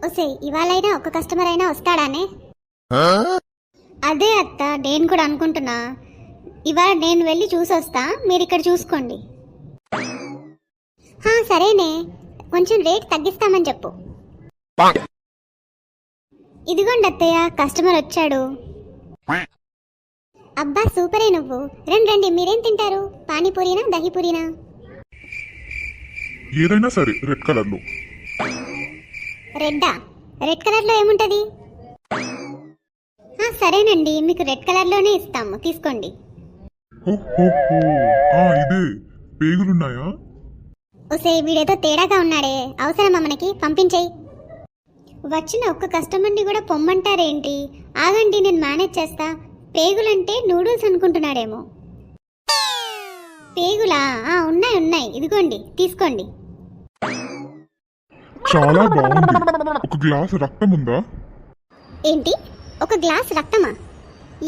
ఒసే ఇవాళైనా ఒక కస్టమర్ అయినా వస్తాడానే? అదే అత్త నేను కూడా అనుకుంటున్నా. ఇవాళ నేను వెళ్ళి చూసొస్తా, మీరు ఇక్కడ చూసుకోండి. సరేనే, కొంచెం రేట్ తగ్గిస్తామని చెప్పు. ఇదిగోండి అత్తయ్య, కస్టమర్ వచ్చాడు. అబ్బా సూపరే నువ్వు. రండి రండి, మీరేం తింటారు? పానీపూరినా దహీపూరినా? ఏదైనా సరే రెడ్ కలర్ లో. రెడ్డా? రెడ్ కలర్ లో ఏముంటది? సరేనండి, మీకు రెడ్ కలర్ లోనే ఇస్తాము, తీసుకోండి. ఇదే పేగులున్నాయా? ఒసే వీడేదో తేడాగా ఉన్నాడే, అవసరమా మనకి? పంపించేయి. వచ్చిన ఒక్క కస్టమర్ని కూడా పొమ్మంటారేంటి? ఆగండి, నేను మేనేజ్ చేస్తా. పేగులంటే నూడిల్స్ అనుకుంటున్నాడేమో. పేగులా? ఉన్నాయి ఉన్నాయి, ఇదిగోండి తీసుకోండి. చాలా బాగుంది. ఒక గ్లాస్ రక్తం ఉందా? ఏంటి, ఒక గ్లాస్ రక్తమా?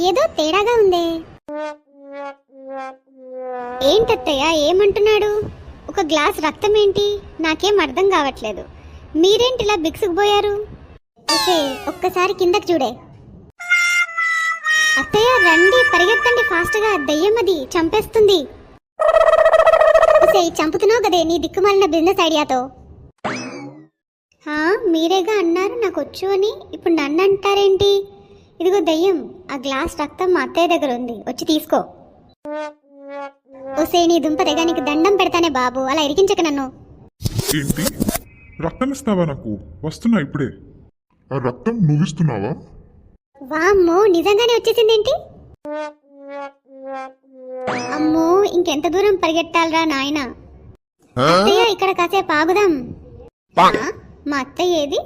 ఏదో తేడాగా ఉందే. ఏంటత్తయ్య ఏమంటున్నాడు? ఒక గ్లాస్ రక్తం ఏంటి? నాకేం అర్థం కావట్లేదు. మీరేంటిలా బిగుసుకుపోయారు? ఒక్కసారి కిందకి చూడే. అత్తయ్య రండి, పరిగెత్తండి ఫాస్ట్గా, దయ్యం అది చంపేస్తుంది. చంపుతున్నావు కదే నీ దిక్కుమాలిన బిజినెస్ ఐడియాతో. మీరేగా అన్నారు నాకు వచ్చు అని, ఇప్పుడు నన్ను అంటారేంటి? ఇదిగో దయ్యం, ఆ గ్లాస్ రక్తం మా అత్తయ్య దగ్గర ఉంది, వచ్చి తీసుకో. ఓసే నీ దుంప తెగ, నీకు దండం పెడతానే బాబు, అలా ఇరికించక నన్ను. ఏంటి, రక్తం ఇస్తావా? నాకు వస్తున్నా ఇప్పుడే. ఆ రక్తం నువ్విస్తున్నావా? వామ్మో, నిజంగానే వచ్చేసిందేంటి? అమ్మో, ఇంకెంత దూరం పరిగెట్టాలరా నాయనా. అత్తయ్య ఇక్కడ కాసేపు ఆగుదాం. మా అత్తయ్య ఏది?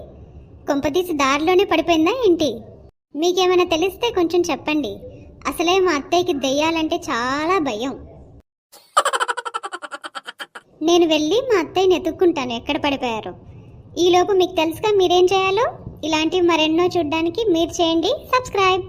కొంపదీసి దారిలోనే పడిపోయిందా ఏంటి? మీకేమైనా తెలిస్తే కొంచెం చెప్పండి. అసలే మా అత్తయ్యకి దెయ్యాలంటే చాలా భయం. నేను వెళ్ళి మా అత్తయ్యని ఎత్తుక్కుంటాను ఎక్కడ పడిపోయారో. ఈలోపు మీకు తెలుసుగా మీరేం చేయాలో. ఇలాంటివి మరెన్నో చూడడానికి మీరు చేయండి సబ్స్క్రైబ్.